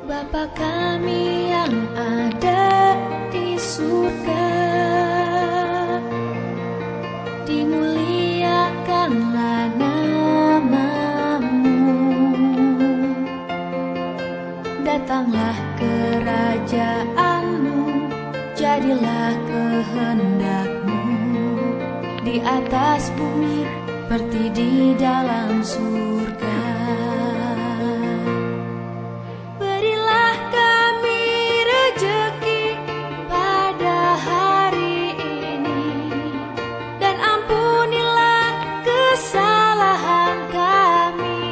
Bapa kami yang ada di surga, dimuliakanlah nama-Mu. Datanglah kerajaan-Mu, jadilah kehendak-Mu di atas bumi seperti di dalam surga. Berilah kami rejeki pada hari ini, dan ampunilah kesalahan kami,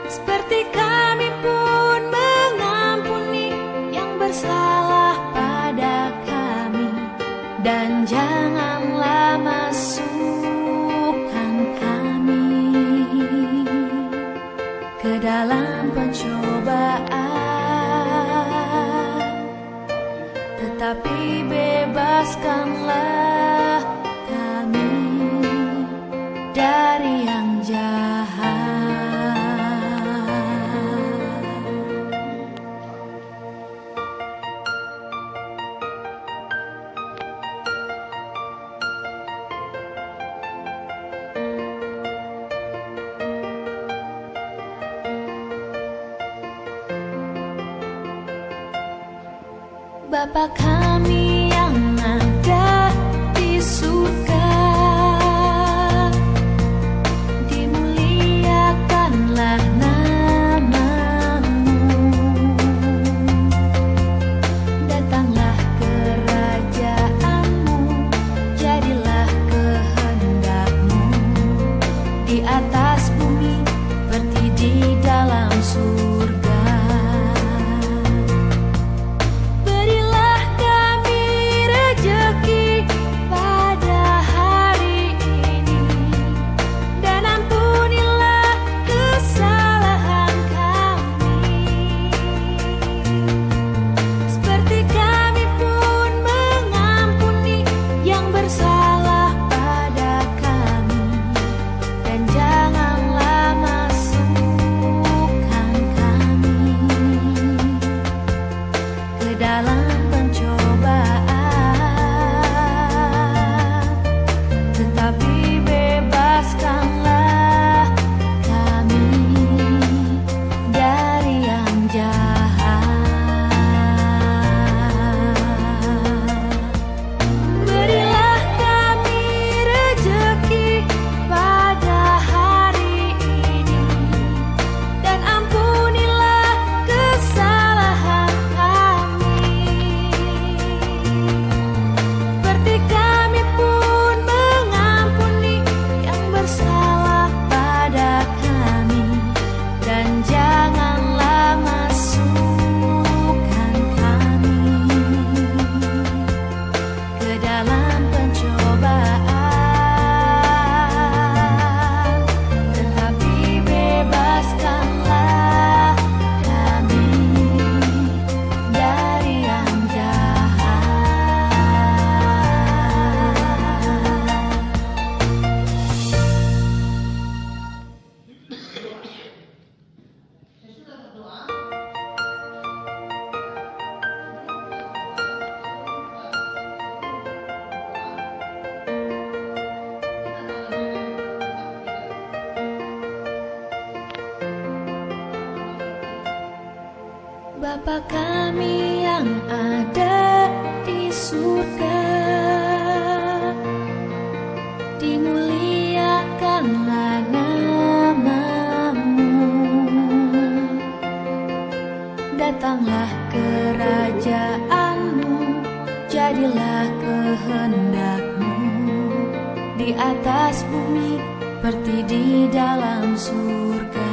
seperti kami pun mengampuni yang bersalah pada kami. Dan janganlah masukkan kami ke dalam pencobaan, tetapi bebaskanlah kami dari yang jahat. Bapa kami yang ada di surga, dimuliakanlah nama-Mu. Datanglah kerajaan-Mu, jadilah kehendak-Mu di atas bumi seperti di dalam surga. Bapa kami yang ada di surga, dimuliakanlah nama-Mu. Datanglah kerajaan-Mu, jadilah kehendak-Mu di atas bumi seperti di dalam surga.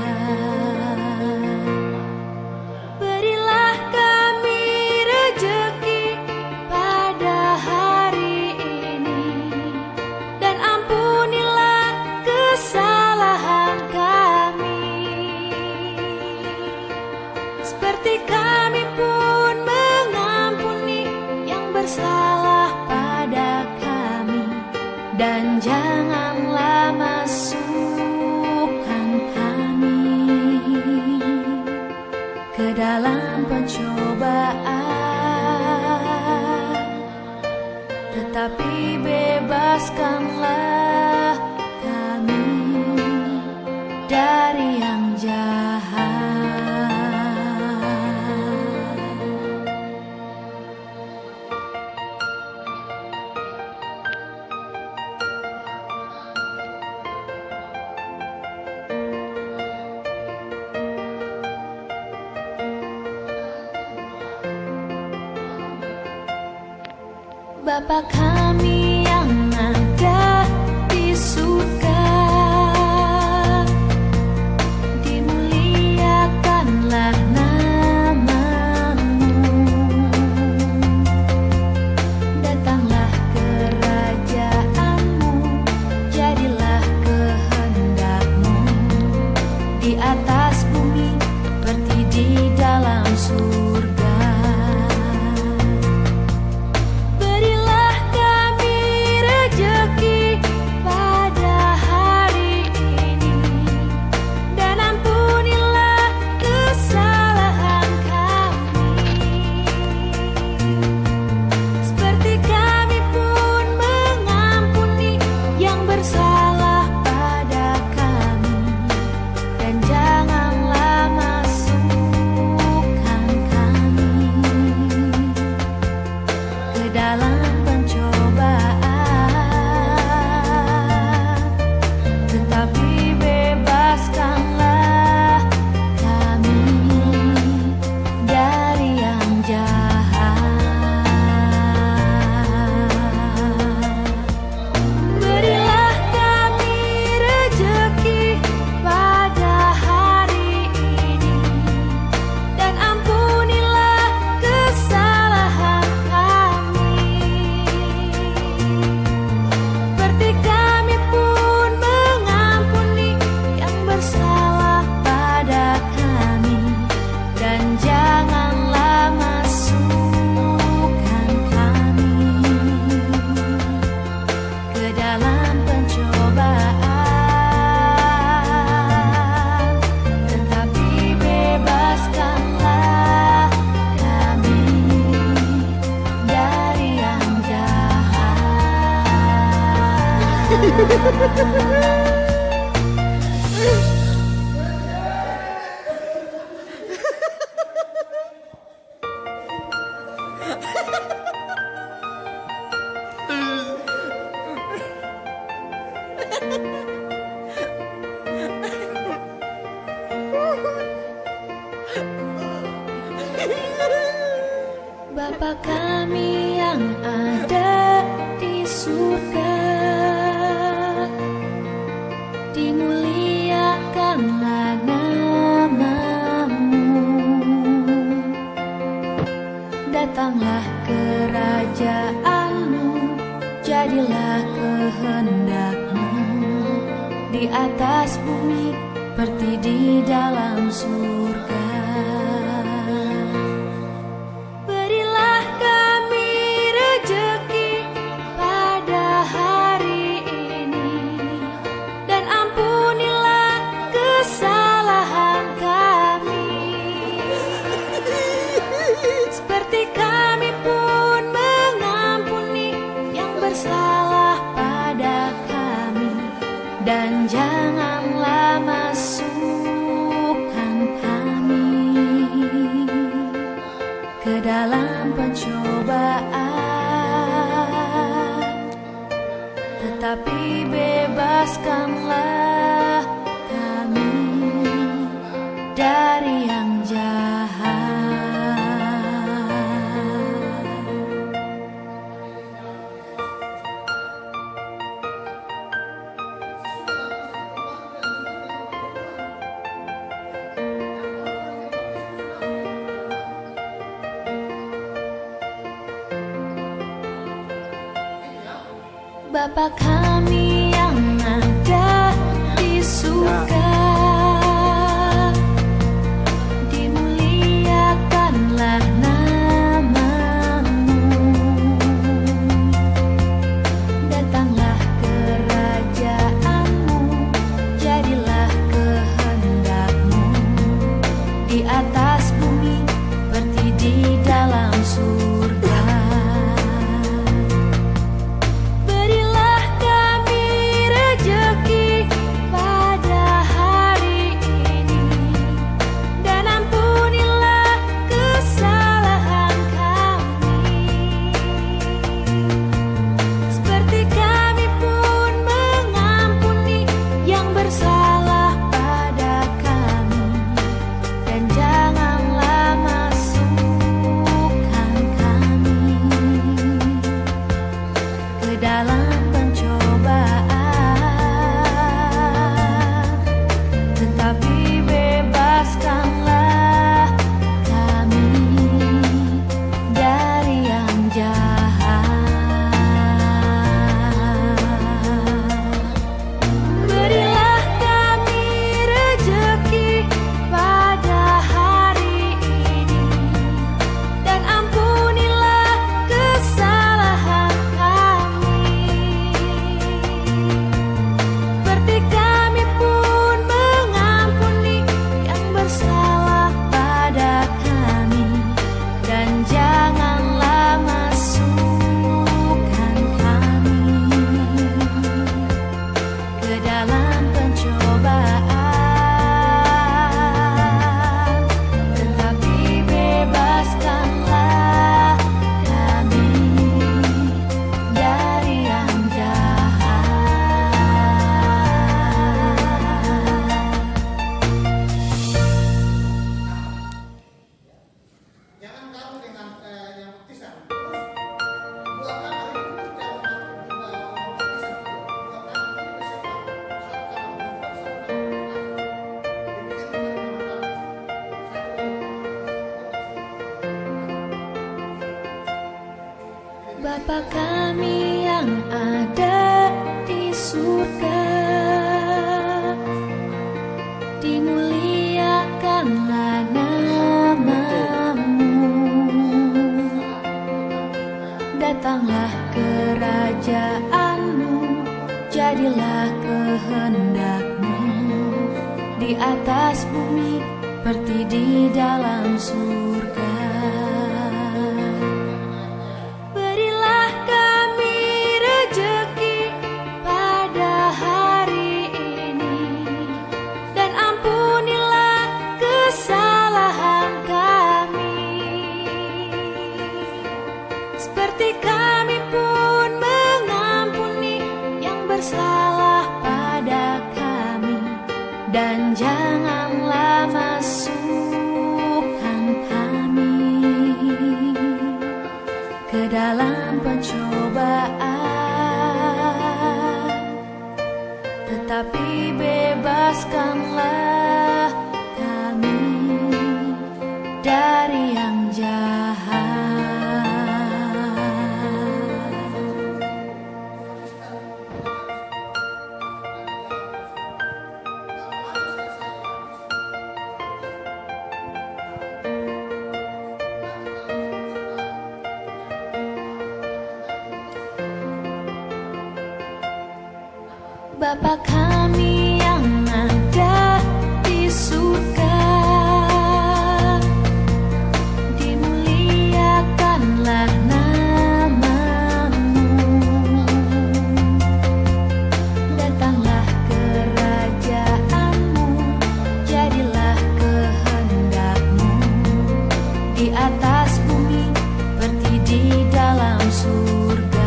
Seperti kami pun mengampuni yang bersalah pada kami, dan janganlah masukkan kami tetapi bebaskanlah kami dari yang jahat. Bapa kami yang ada di surga, dimuliakanlah nama-Mu. Datanglah kerajaan-Mu, jadilah kehendak-Mu di atas bumi seperti di dalam surga. Bapa kami yang ada di surga, dimuliakanlah nama-Mu. Datanglah kerajaan-Mu, jadilah kehendak-Mu di atas bumi seperti di dalam surga. Dan janganlah masukkan kami ke dalam pencobaan, tetapi bebaskanlah kami dari yang jahat. Bapa kami yang ada di surga, dimuliakanlah nama-Mu. Datanglah kerajaan-Mu, jadilah kehendak-Mu di atas bumi seperti di dalam surga. Bapa kami yang ada di surga, dimuliakanlah nama-Mu. Datanglah kerajaan-Mu, jadilah kehendak-Mu di atas bumi seperti di dalam surga. Berilah kami rejeki pada hari ini, dan ampunilah kesalahan kami, seperti kami pun mengampuni yang bersalah pada kami. Dan janganlah masukkan kami ke dalam pencobaan, tetapi bebaskanlah kami dari yang jahat. Bapa kami yang ada di surga, dimuliakanlah nama-Mu. Datanglah kerajaan-Mu, jadilah kehendak-Mu di atas bumi seperti di dalam surga.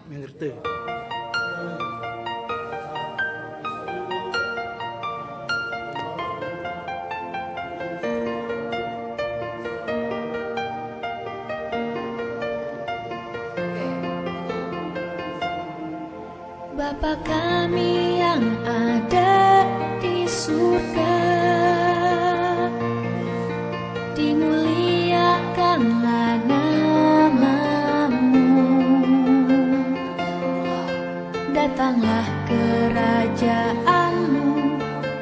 Mengerti? Bapa kami yang ada di surga, dimuliakanlah nama-Mu. Datanglah kerajaan-Mu,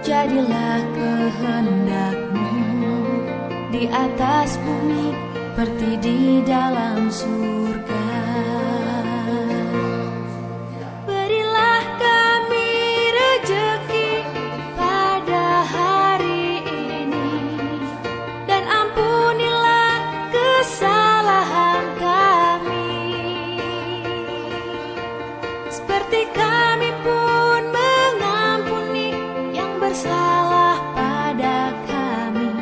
jadilah kehendak-Mu di atas bumi seperti di dalam surga. Seperti kami pun mengampuni yang bersalah pada kami,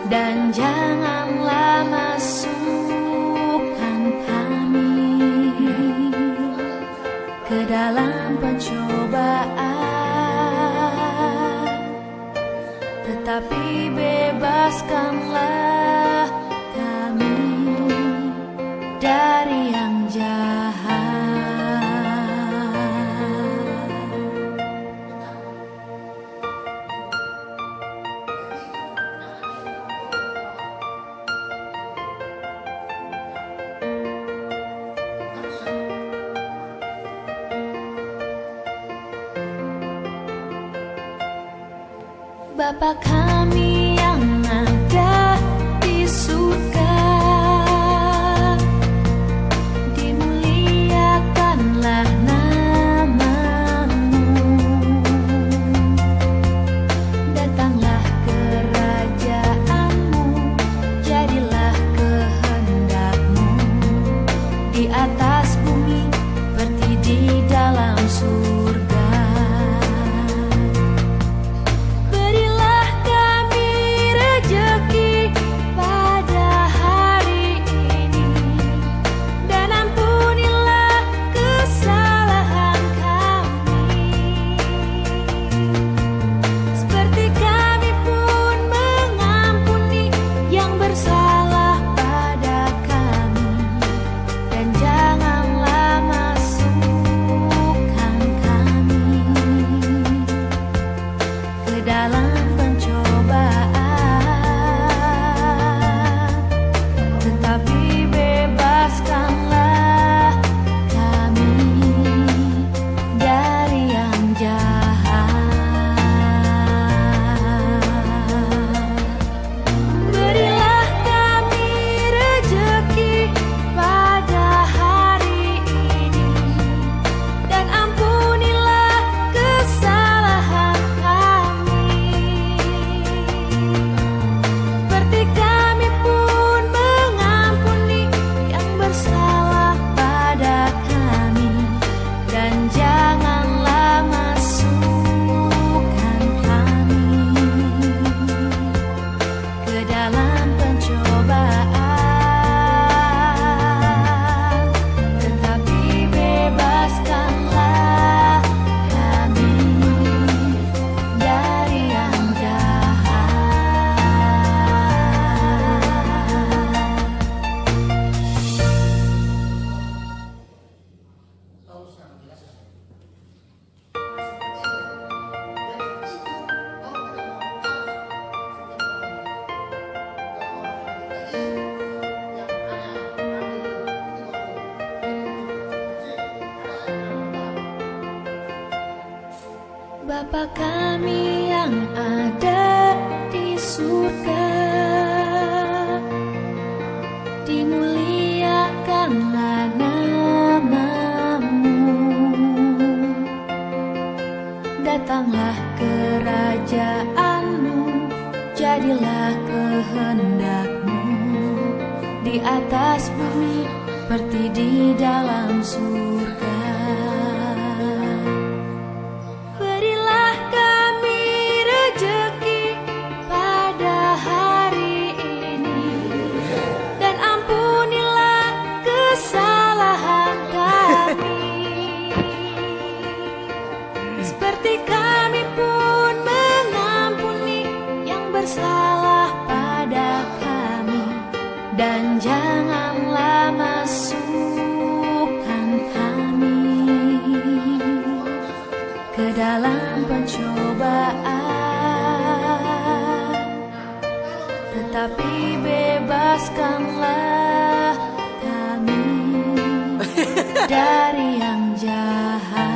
dan janganlah masukkan kami tetapi bebaskanlah kami dari yang jahat. Bapa kami yang ada di surga, dimuliakanlah nama-Mu. Datanglah kerajaan-Mu, jadilah kehendak-Mu di atas bumi seperti di dalam surga. Bapa kami yang ada di surga, dimuliakanlah nama-Mu. Datanglah kerajaan-Mu, jadilah kehendak-Mu di atas bumi seperti di dalam surga. Seperti kami pun mengampuni yang bersalah pada kami, dan janganlah masukkan kami ke dalam pencobaan, tetapi bebaskanlah kami dari yang jahat.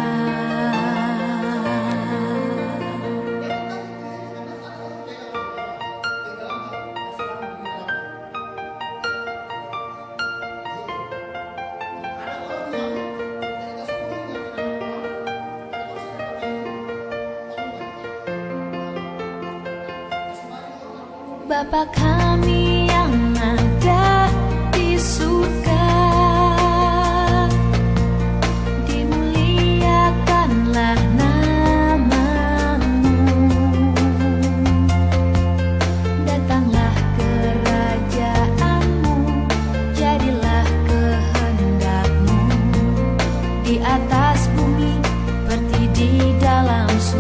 Bapa kami yang ada di surga, dimuliakanlah nama-Mu. Datanglah kerajaan-Mu, jadilah kehendak-Mu di atas bumi seperti di dalam surga.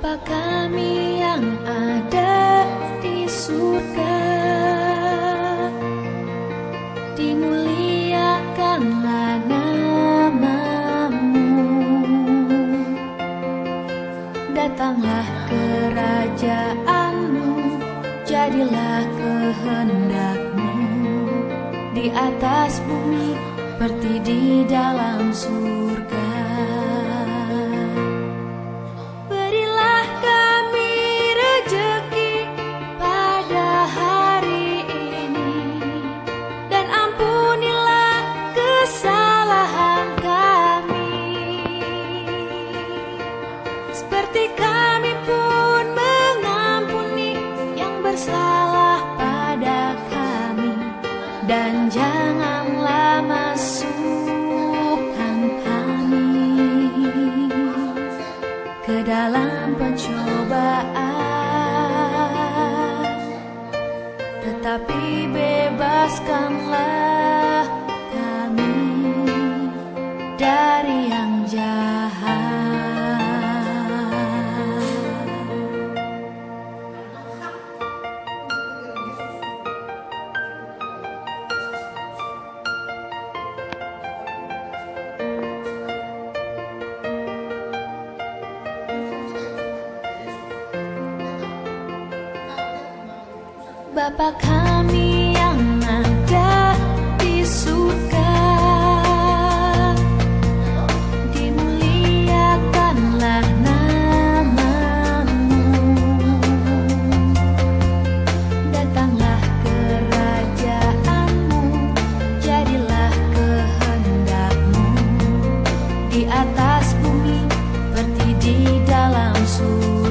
Bapa kami yang ada di surga, dimuliakanlah nama-Mu. Datanglah kerajaan-Mu, jadilah kehendak-Mu di atas bumi seperti di dalam surga. Berilah kami rejeki pada hari ini, dan ampunilah kesalahan kami, seperti kami pun mengampuni yang bersalah pada kami. Dan janganlah masukkan kami ke dalam pencobaan, tetapi bebaskanlah kami dari yang jahat. Bapa kami yang ada di surga, dimuliakanlah nama-Mu. Datanglah kerajaan-Mu, jadilah kehendak-Mu di atas bumi seperti di dalam surga.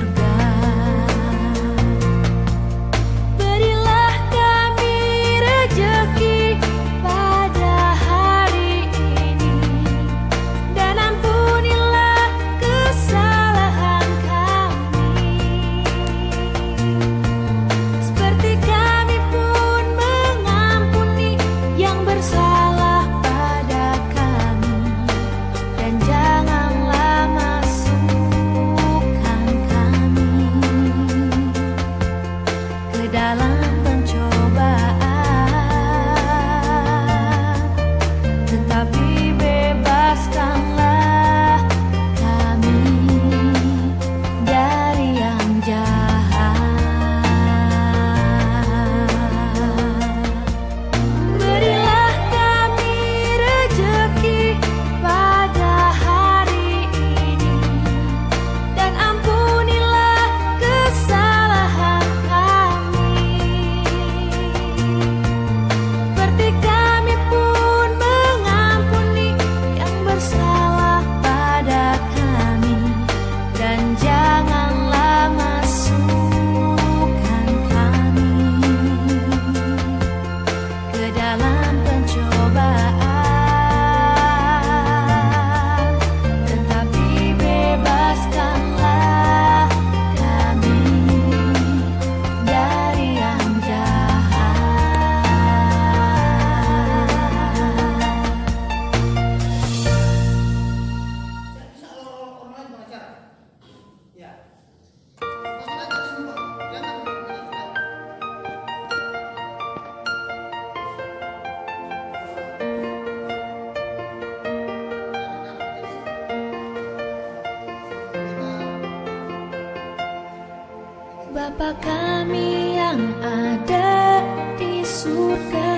Bapa kami yang ada di surga,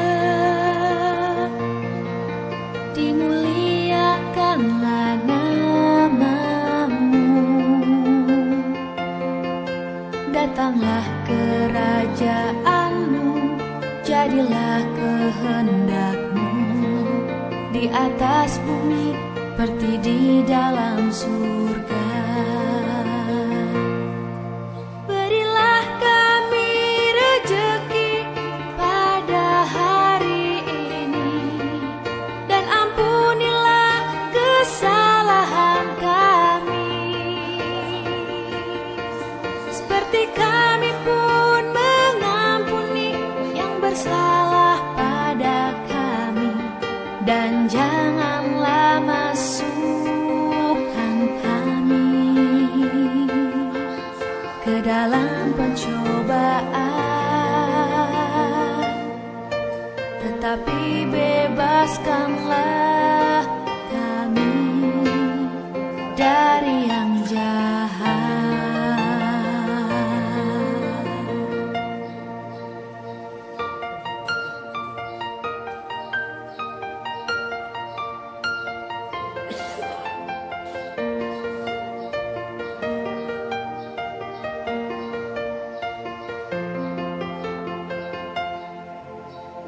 dimuliakanlah nama-Mu. Datanglah kerajaan-Mu, jadilah kehendak-Mu di atas bumi seperti di dalam surga. Kami pun mengampuni yang bersalah pada kami, dan janganlah masukkan kami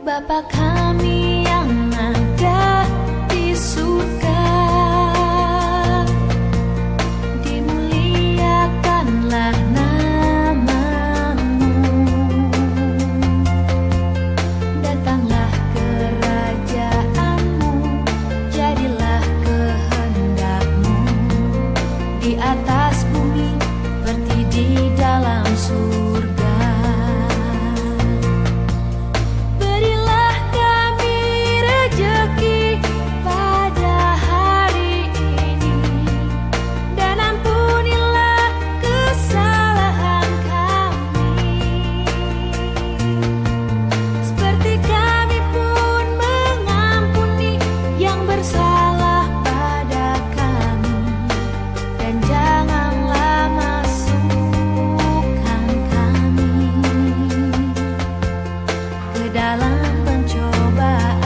Bapa kami yang ada di surga, dimuliakanlah nama-Mu. Datanglah kerajaan-Mu, jadilah kehendak-Mu di atas bumi seperti di dalam surga. Berilah kami rejeki pada hari ini, dan ampunilah kesalahan kami, seperti kami pun mengampuni yang bersalah pada kami. Dan janganlah masukkan kami ke dalam pencobaan,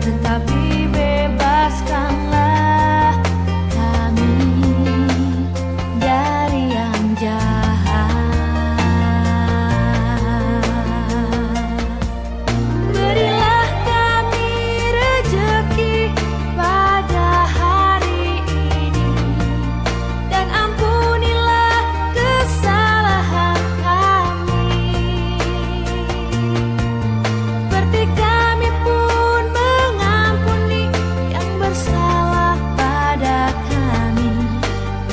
tetapi bebaskanlah kami dari yang jahat. Berilah kami rejeki pada hari ini, dan ampunilah kesalahan kami, seperti kami pun mengampuni yang bersalah pada kami.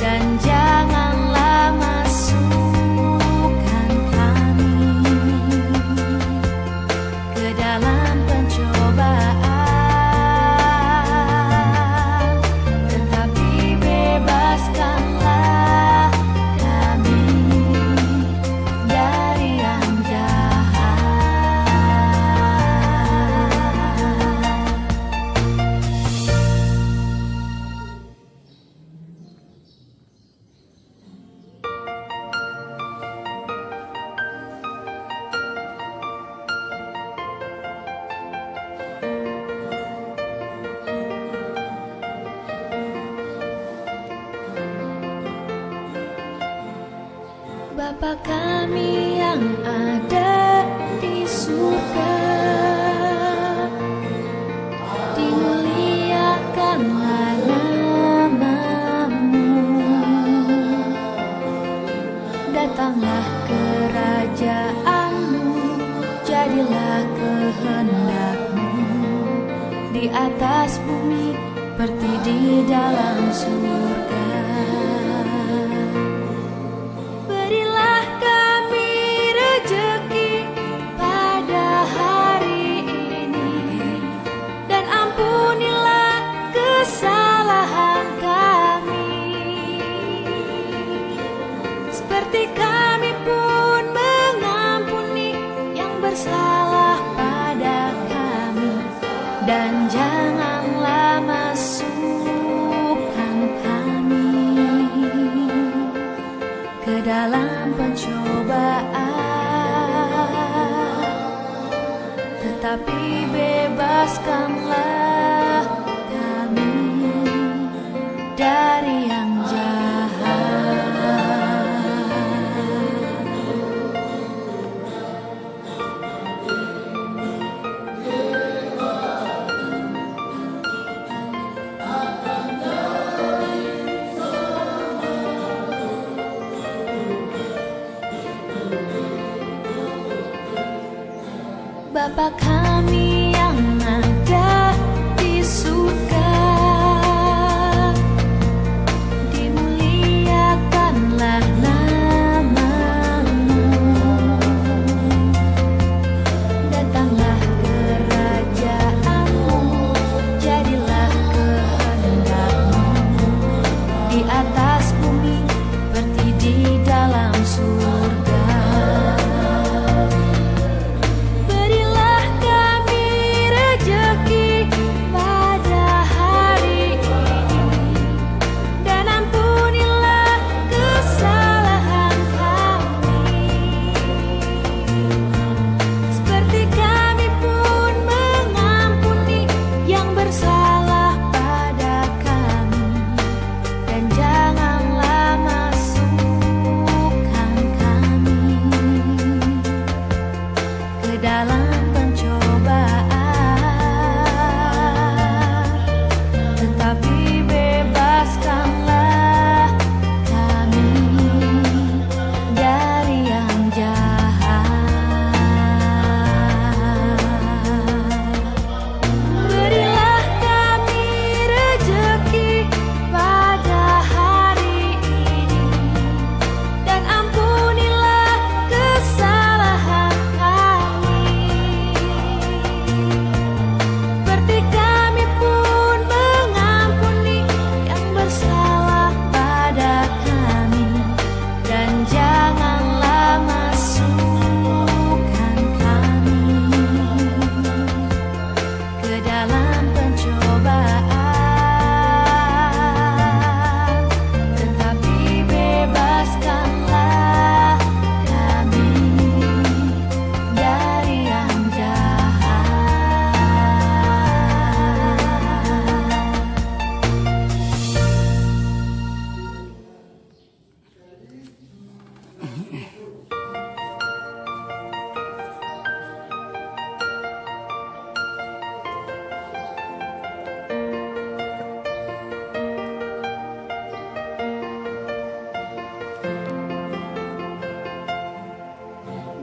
Dan janganlah masukkan kami ke dalam pencobaan, tetapi bebaskanlah kami dari yang jahat. Bapa kami yang ada di surga, dimuliakanlah nama-Mu. Datanglah kerajaan-Mu, jadilah kehendak-Mu di atas bumi seperti di dalam surga. Berilah kami rejeki pada hari ini, dan ampunilah kesalahan kami, seperti kami pun mengampuni yang bersalah pada kami. Dan janganlah masukkan kami ke dalam pencobaan, tetapi bebaskanlah kami dari yang jahat. Bapa kami yang ada di surga, dimuliakanlah nama-Mu. Datanglah kerajaan-Mu, jadilah kehendak-Mu di atas bumi seperti di dalam surga. Berilah kami rejeki pada hari ini, dan ampunilah kesalahan kami, seperti kami pun mengampuni yang bersalah pada kami. Dan janganlah masukkan kami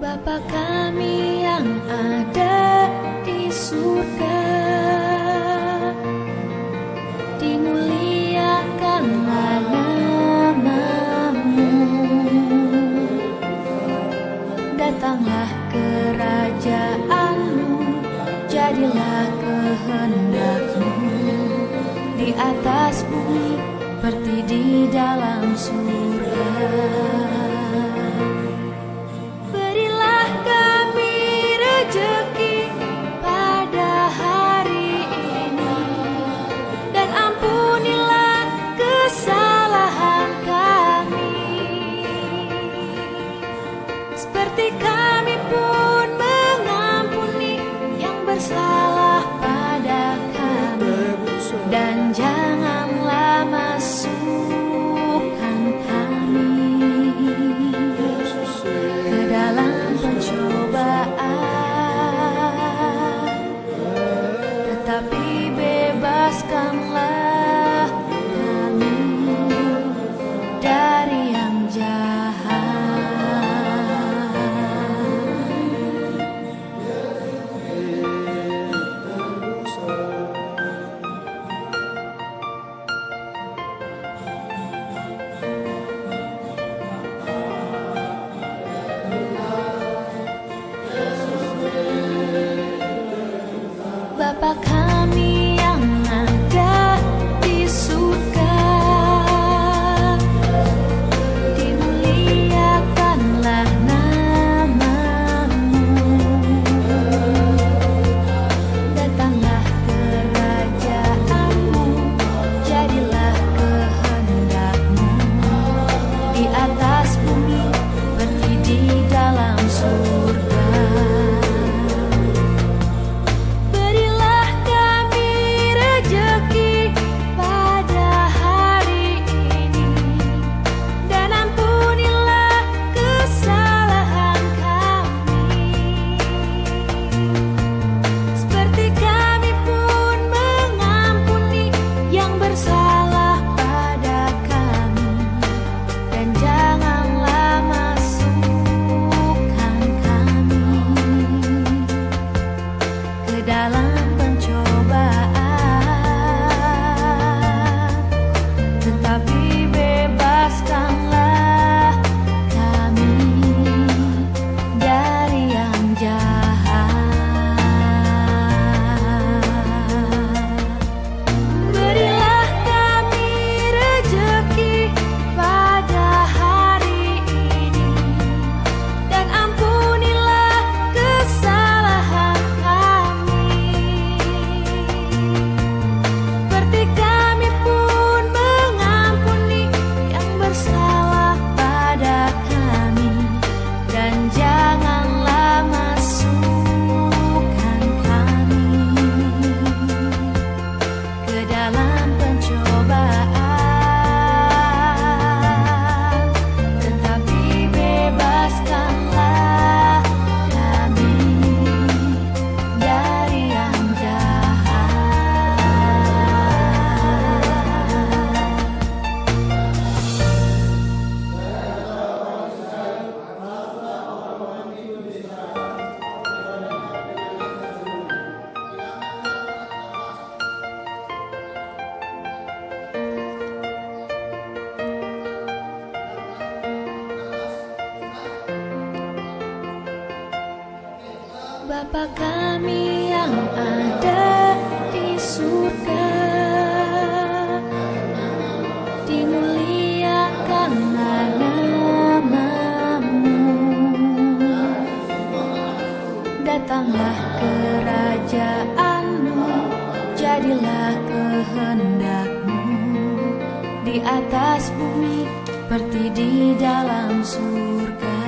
Bapa kami yang ada di surga, dimuliakanlah nama-Mu. Datanglah kerajaan-Mu, jadilah kehendak-Mu di atas bumi seperti di dalam surga. Seperti kami pun mengampuni yang bersalah pada kami, dan janganlah masukkan kami ke dalam pencobaan, tetapi bebaskanlah kami dari yang jahat. Bapa kami yang ada di surga, dimuliakanlah nama-Mu. Datanglah kerajaan-Mu, jadilah kehendak-Mu di atas bumi seperti di dalam surga. Dalam pencobaan, tetapi bebaskanlah kami dari yang jahat. Berilah kami rejeki pada hari ini, dan ampunilah kesalahan kami, seperti kami pun mengampuni yang bersalah pada kami, dan janganlah masukkan kami ke dalam pencobaan, tetapi bebaskanlah kami dari yang jahat. Bapa kami yang ada di surga, dimuliakanlah nama-Mu. Datanglah kerajaan-Mu, jadilah kehendak-Mu di atas bumi seperti di dalam surga.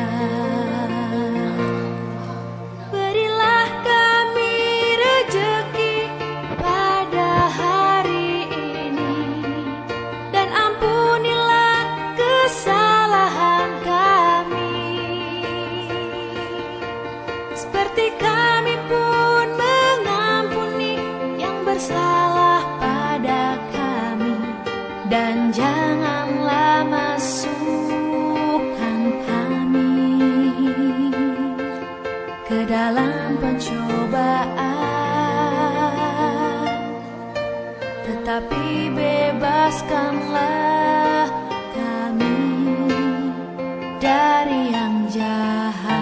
Berilah kami rejeki pada hari ini, dan ampunilah kesalahan kami, dalam pencobaan, tetapi bebaskanlah kami dari yang jahat.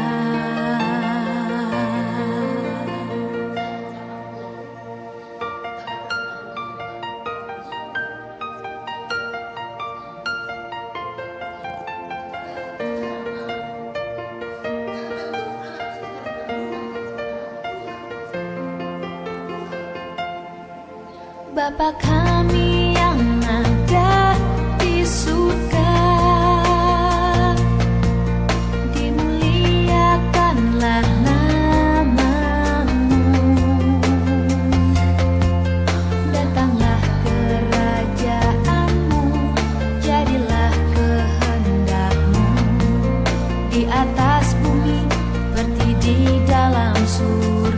Bapa kami yang ada di surga, dimuliakanlah nama-Mu. Datanglah kerajaan-Mu, jadilah kehendak-Mu di atas bumi seperti di dalam surga.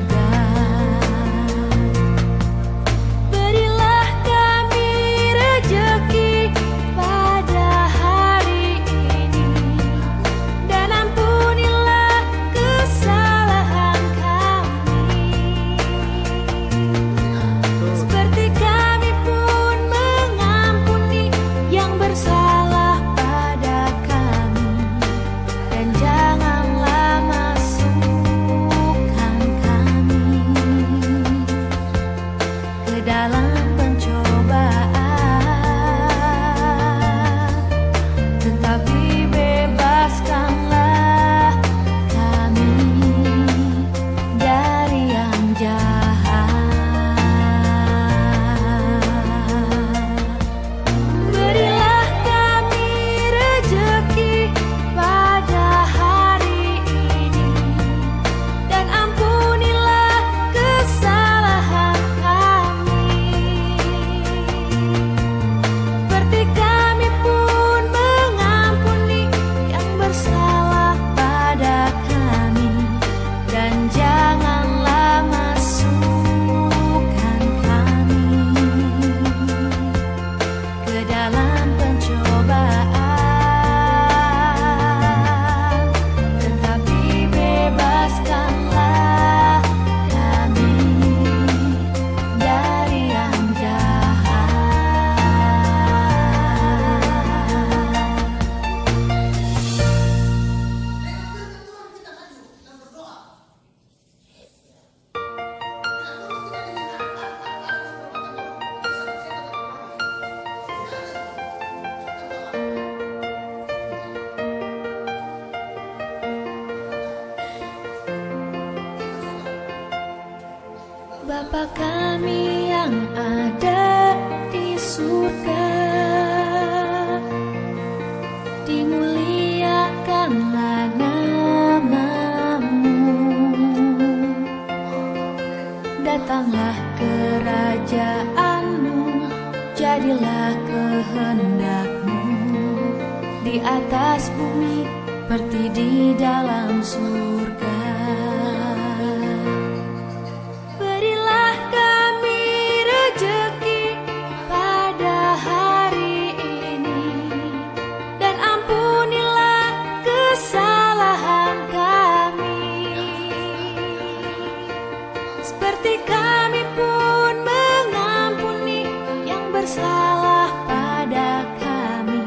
Bapa kami yang ada di surga, dimuliakanlah nama-Mu. Datanglah kerajaan-Mu, jadilah kehendak-Mu di atas bumi seperti di dalam surga. Seperti kami pun mengampuni yang bersalah pada kami,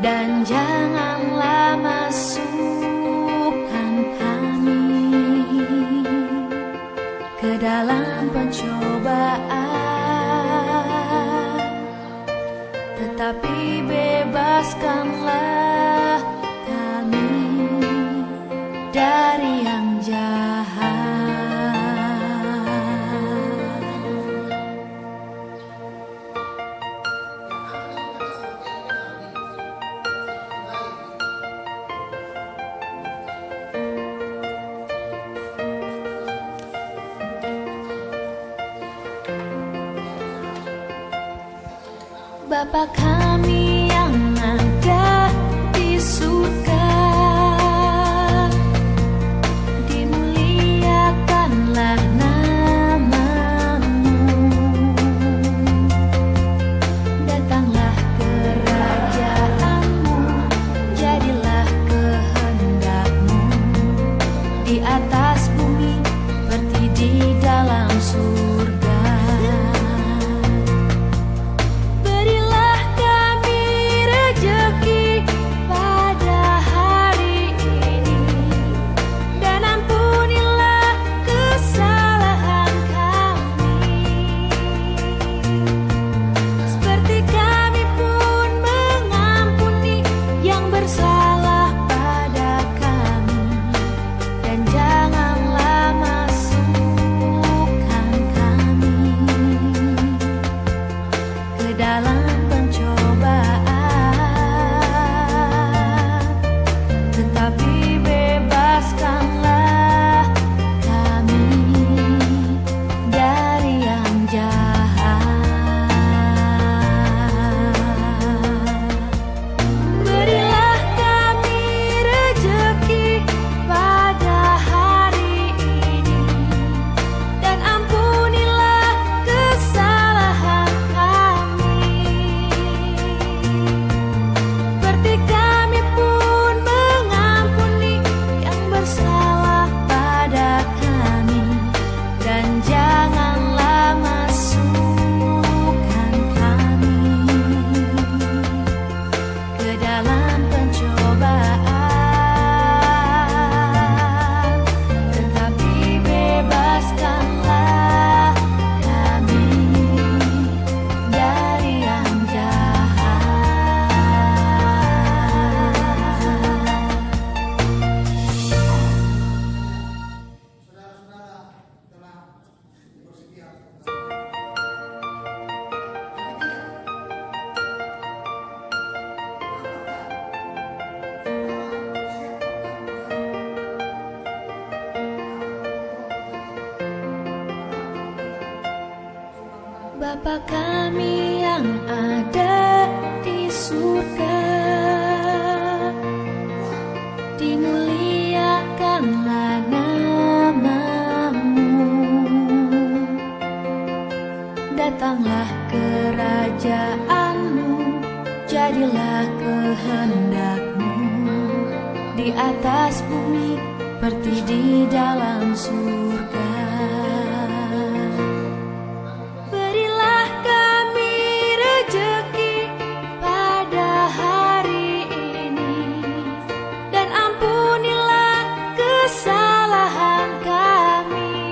dan janganlah masukkan kami ke dalam pencobaan, tetapi bebaskanlah kami dari yang jahat. Bapa kami yang ada di surga, dimuliakanlah nama-Mu. Datanglah kerajaan-Mu, jadilah kehendak-Mu di atas bumi Bapa kami yang ada di surga, dimuliakanlah nama-Mu. Datanglah kerajaan-Mu, jadilah kehendak-Mu di atas bumi seperti di dalam surga. Berilah kami rejeki pada hari ini, dan ampunilah kesalahan kami,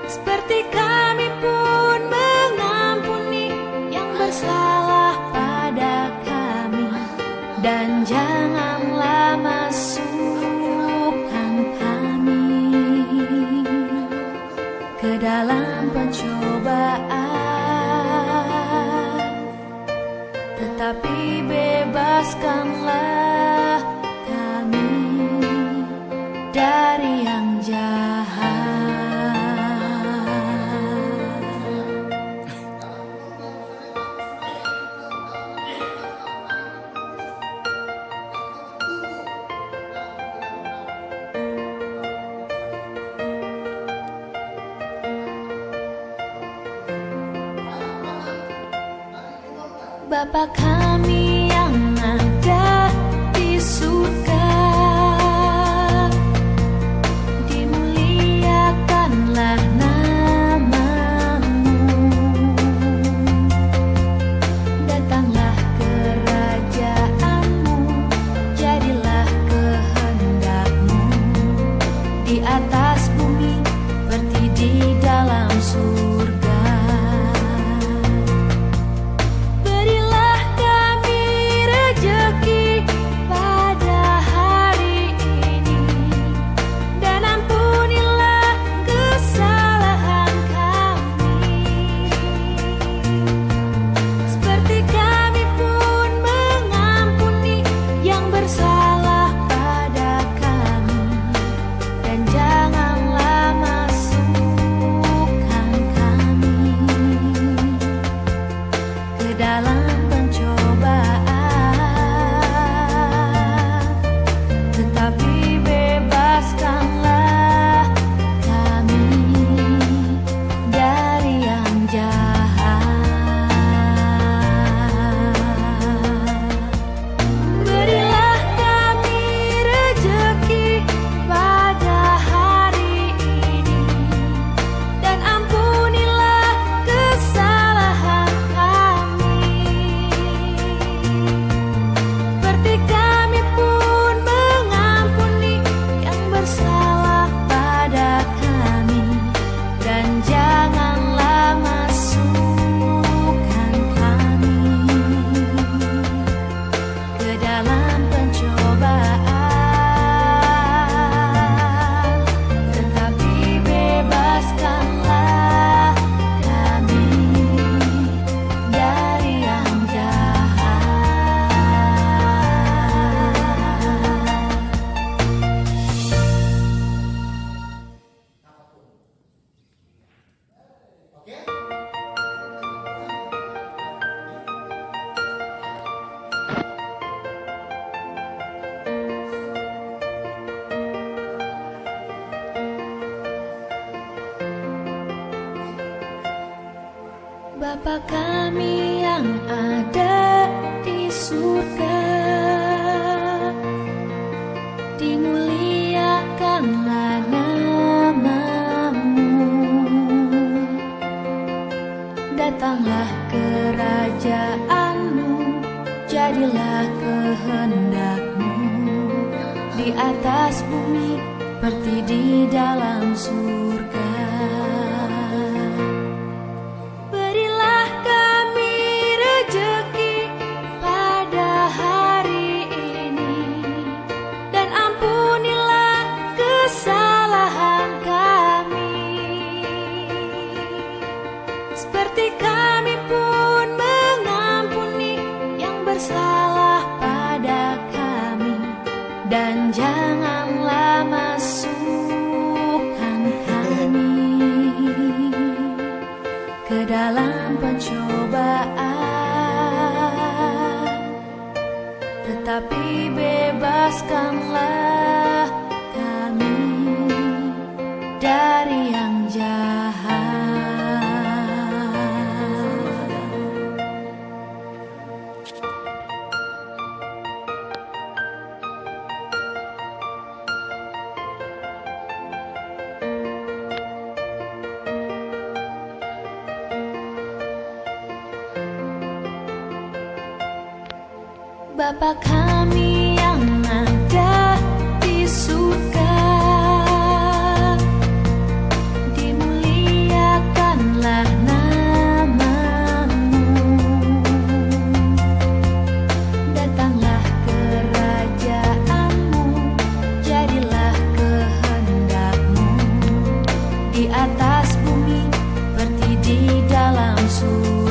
seperti kami pun mengampuni yang bersalah pada kami. Dan janganlah masukkan kami ke dalam pencobaan, tetapi bebaskanlah kami dari yang jahat. Bapa kami yang ada di surga, dimuliakanlah nama-Mu. Datanglah kerajaan-Mu, jadilah kehendak-Mu di atas bumi seperti di dalam surga. Bapa kami yang ada di surga, dimuliakanlah nama-Mu. Datanglah kerajaan-Mu, jadilah kehendak-Mu di atas bumi seperti di dalam surga. Seperti kami pun mengampuni yang bersalah pada kami, dan janganlah masukkan kami tetapi bebaskanlah kami dari yang jahat. Bapa kami yang ada di surga, dimuliakanlah nama-Mu. Datanglah kerajaan-Mu, jadilah kehendak-Mu di atas bumi seperti di dalam surga.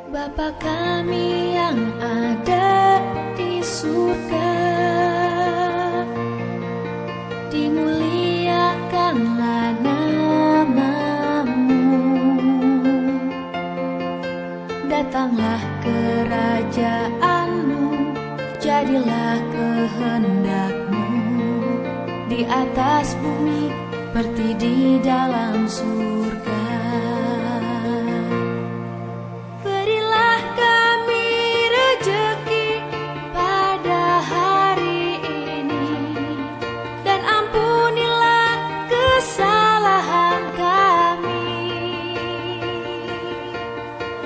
Bapa kami yang ada di surga, dimuliakanlah nama-Mu. Datanglah kerajaan-Mu, jadilah kehendak-Mu di atas bumi seperti di dalam surga.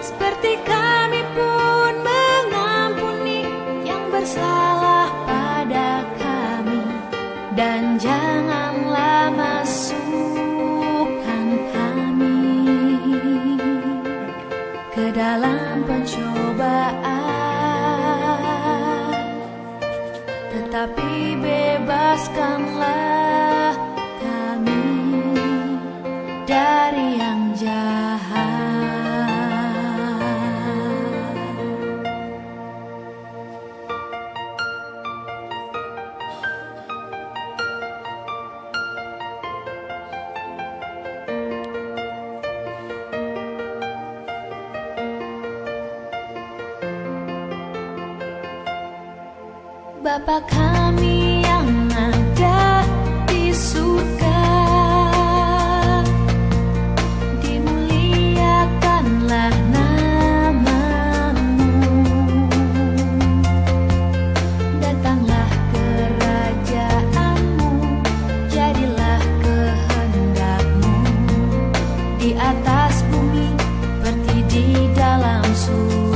Seperti kami pun mengampuni yang bersalah pada kami, dan janganlah masukkan kami ke dalam pencobaan, tetapi bebaskanlah kami dari yang jahat. Bapa kami yang ada di surga, dimuliakanlah nama-Mu. Datanglah kerajaan-Mu, jadilah kehendak-Mu di atas bumi seperti di dalam surga.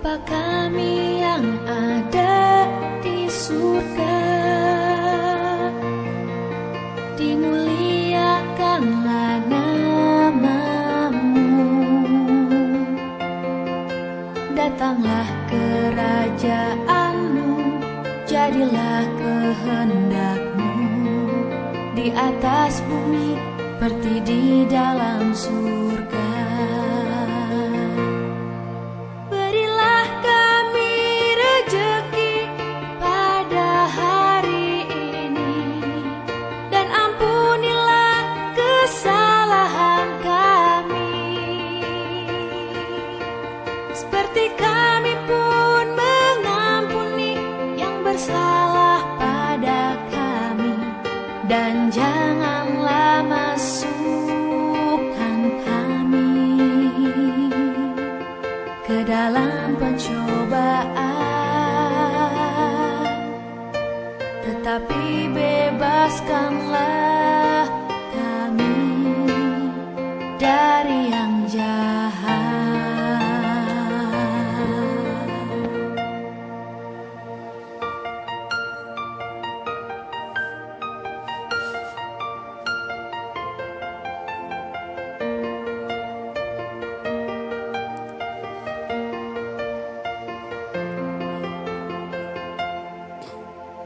Bapa kami yang ada di surga, dimuliakanlah nama-Mu. Datanglah kerajaan-Mu, jadilah kehendak-Mu di atas bumi seperti di dalam surga. Berilah kami rejeki pada hari ini, dan ampunilah kesalahan kami, seperti kami pun mengampuni yang bersalah pada kami. Dan janganlah masukkan kami ke dalam pencobaan, tetapi bebaskanlah kami dari yang jahat.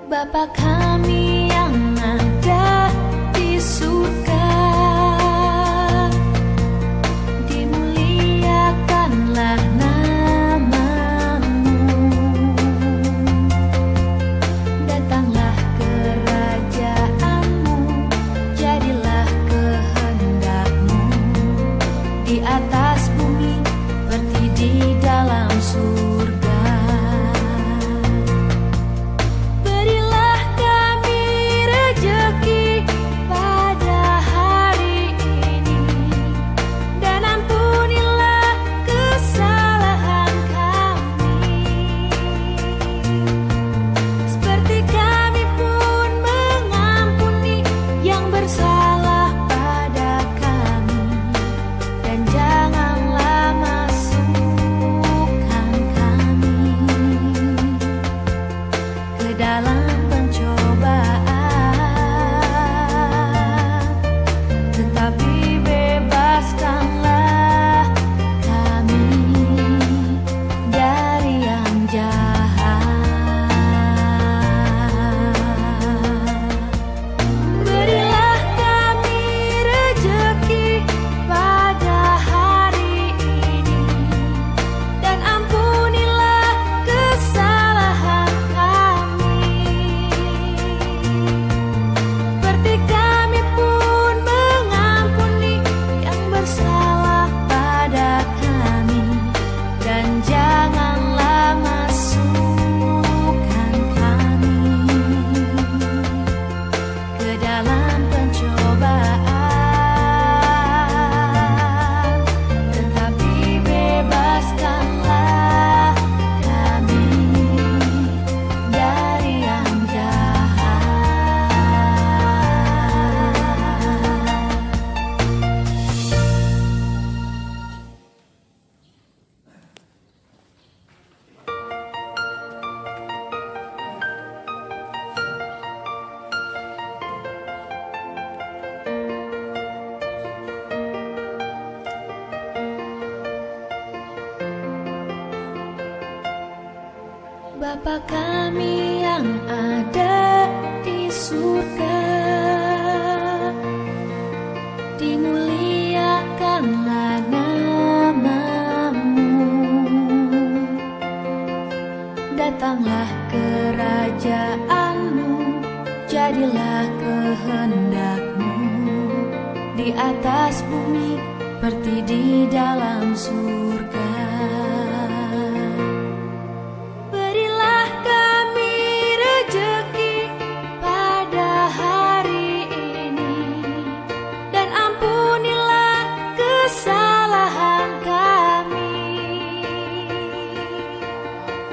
Bapa kami yang ada di surga, dimuliakanlah nama-Mu. Datanglah kerajaan-Mu, jadilah kehendak-Mu di atas bumi seperti di dalam surga. Bapa kami yang ada di surga, dimuliakanlah nama-Mu. Datanglah kerajaan-Mu, jadilah kehendak-Mu di atas bumi seperti di dalam surga.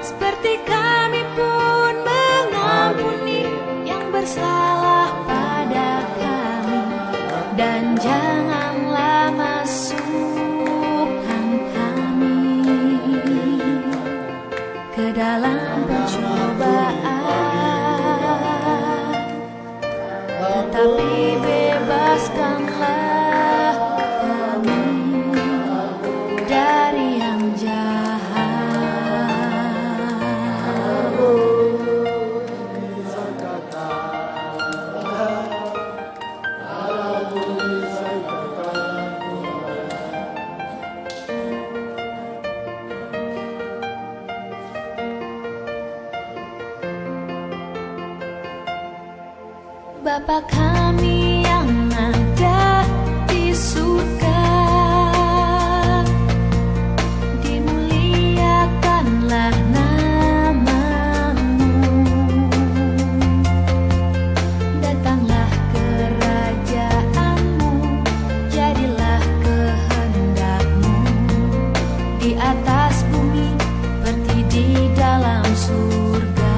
Seperti kami pun mengampuni yang bersalah pada kami, dan janganlah masukkan kami Bapa kami yang ada di surga, dimuliakanlah namamu, datanglah kerajaanmu, jadilah kehendakmu di atas bumi seperti di dalam surga.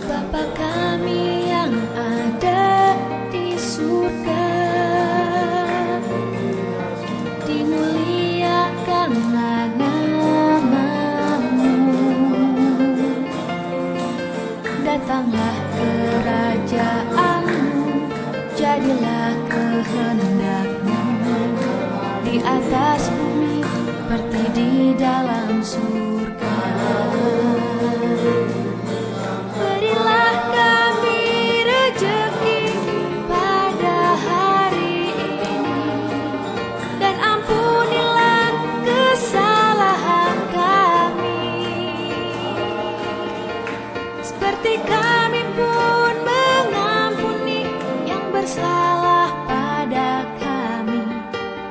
Bapa kami yang ada di surga, dimuliakanlah namamu, datanglah kerajaanmu, jadilah kehendakmu di atas bumi seperti di dalam surga. Berilah kami rezeki pada hari ini, dan ampunilah kesalahan kami, seperti kami pun mengampuni yang bersalah pada kami.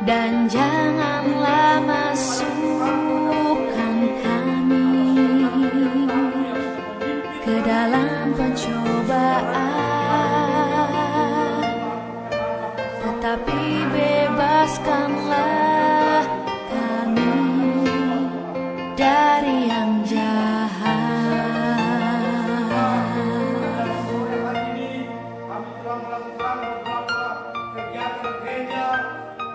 Dan janganlah masukkan kami ke dalam pencobaan, tetapi bebaskanlah kami dari yang jahat. Hari ini kami telah melakukan beberapa kegiatan gereja,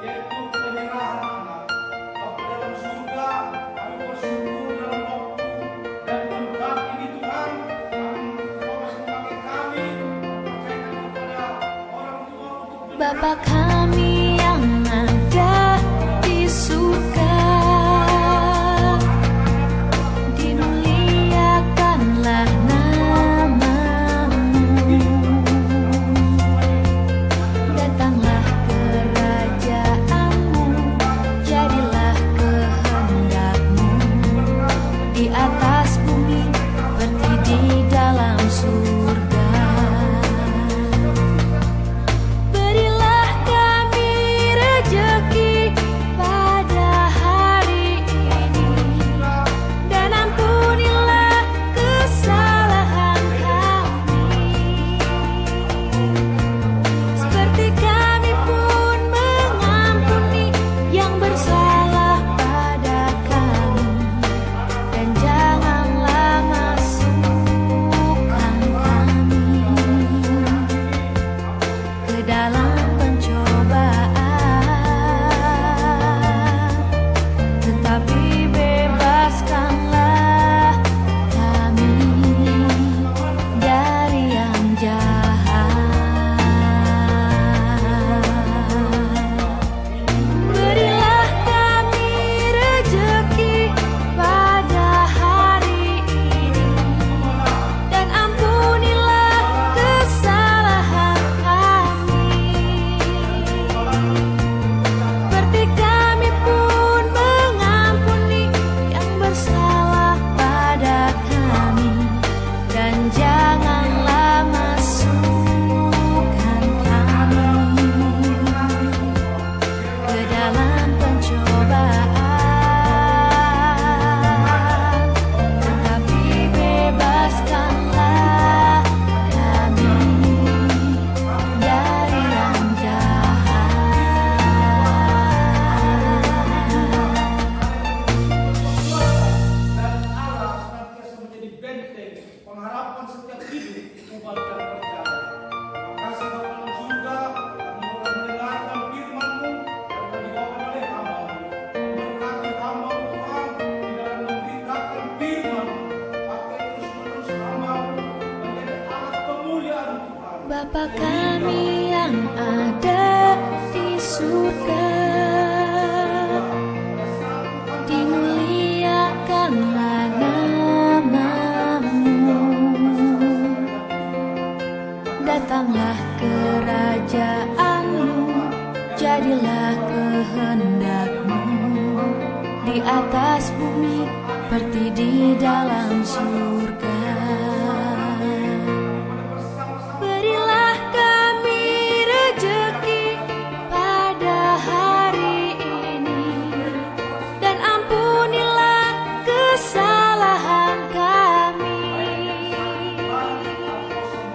yaitu penyerahan anak. Bapa dalam surga, kami bersyukur dalam waktu dan tempat ini Tuhan, Kau masih memakai kami, percayakan kepada orang tua untuk Bapa kami yang ada di surga, dimuliakanlah namamu, datanglah kerajaanmu, jadilah kehendakmu di atas bumi seperti di dalam surga. Berilah kami setiap hidup umat yang percaya. Terima kasih Bapa dalam surga, kami akan mendengarkan firman-Mu yang akan dibawakan oleh hamba-Mu. Memberkati hamba-Mu Tuhan di dalam memberitakan firman-Mu. Pakai terus-menerus hamba-Mu menjadi alat kemuliaan Tuhan. Bapa kami yang ada di surga, dimuliakanlah nama-Mu. Datanglah kerajaan-Mu, jadilah kehendak-Mu di atas bumi seperti di dalam surga. Berilah kami rejeki pada hari ini, dan ampunilah kesalahan kami,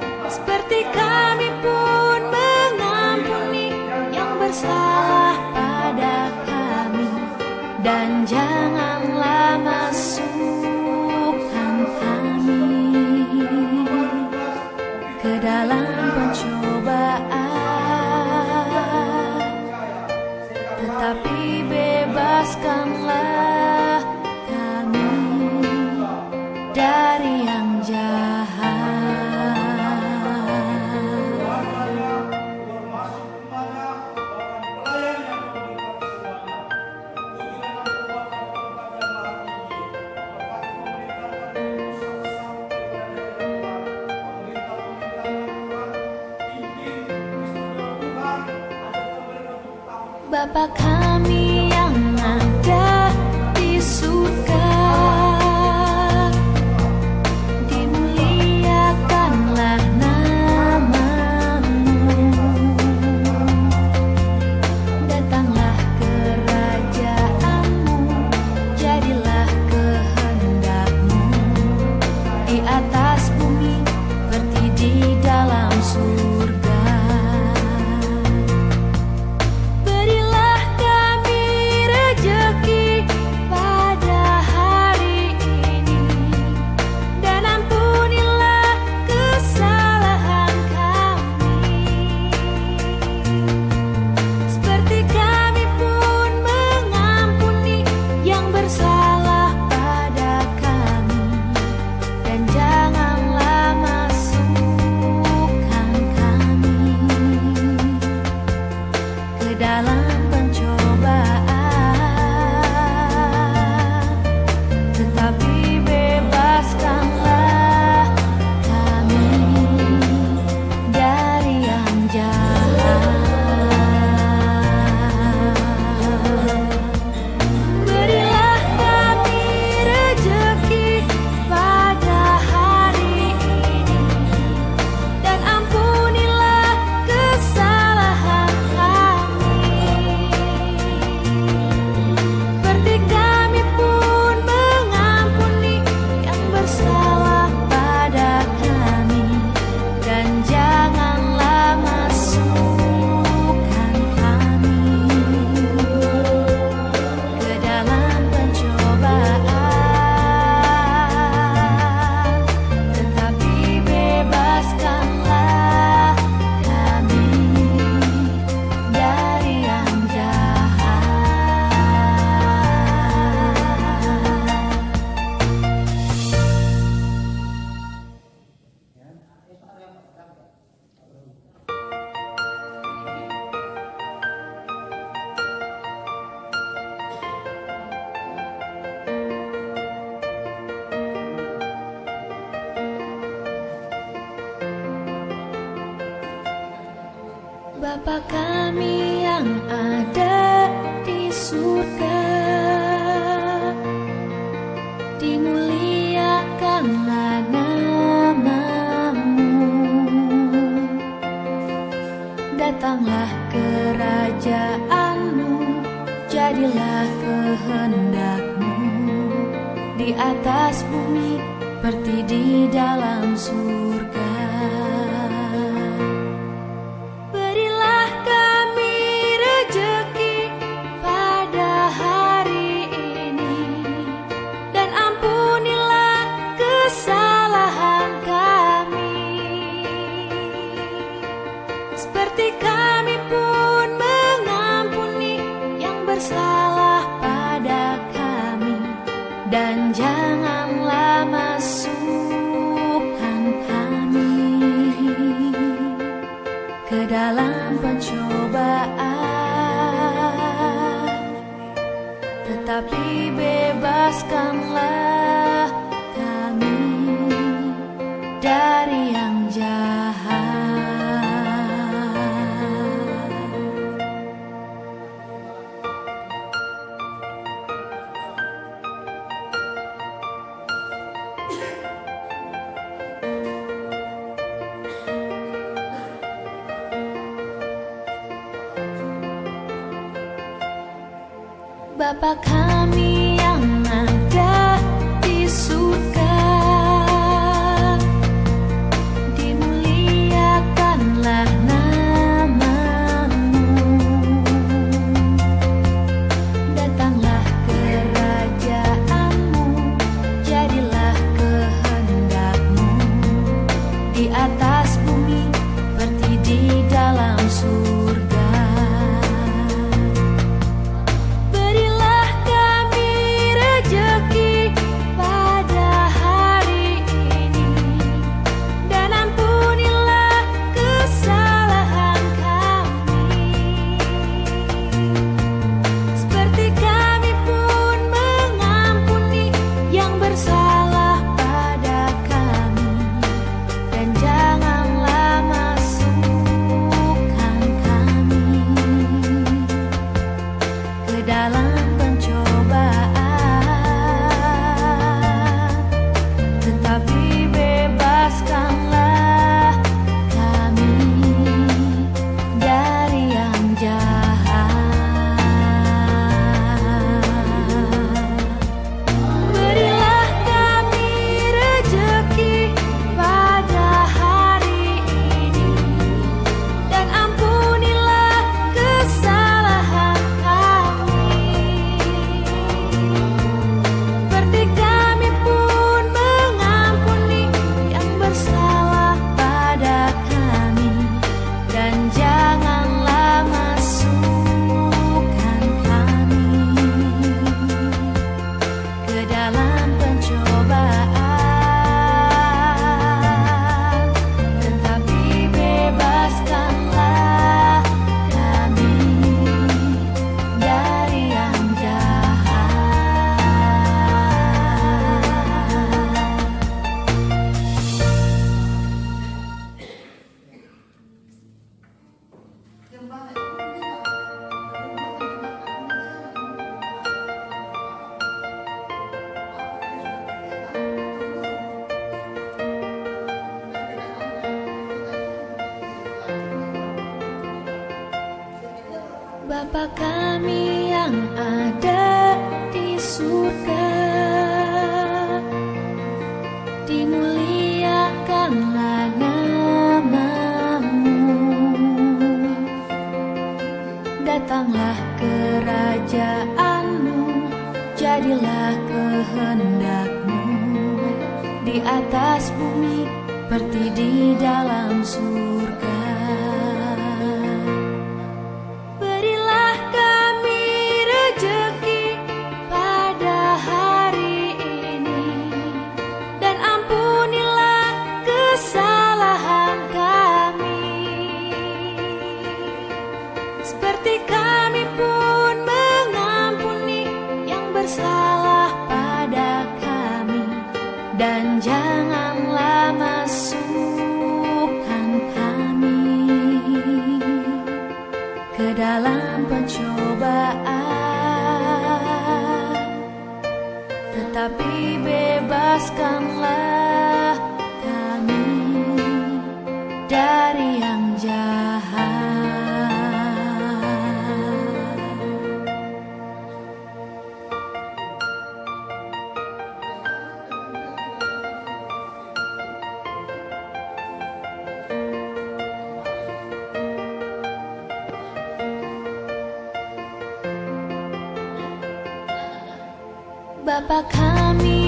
seperti kami pun mengampuni yang bersalah pada kami. Dan janganlah masukkan kami ke dalam pencobaan, tetapi bebaskanlah kami dari yang jahat. Bapa kami yang ada di surga, dimuliakanlah nama-Mu. Datanglah kerajaan-Mu, jadilah kehendak-Mu di atas bumi seperti di dalam surga. Bapa kami yang ada di surga, dimuliakanlah nama-Mu. Datanglah kerajaan-Mu, jadilah kehendak-Mu di atas bumi seperti di dalam surga. Kesalahan kami, seperti kami pun mengampuni yang bersalah pada kami, dan janganlah masukkan kami ke dalam pencobaan, tetapi bebaskanlah kami dari yang jahat. Bapa kami yang ada di surga, dimuliakanlah nama-Mu. Datanglah kerajaan-Mu, jadilah kehendak-Mu di atas bumi seperti di dalam surga. Bapa kami yang ada di surga, dimuliakanlah nama-Mu. Datanglah kerajaan-Mu, jadilah kehendak-Mu di atas bumi seperti di dalam surga. Seperti kami pun mengampuni yang bersalah pada kami, dan janganlah masukkan kami ke dalam pencobaan, tetapi bebaskanlah kami dari yang jahat. Bapa kami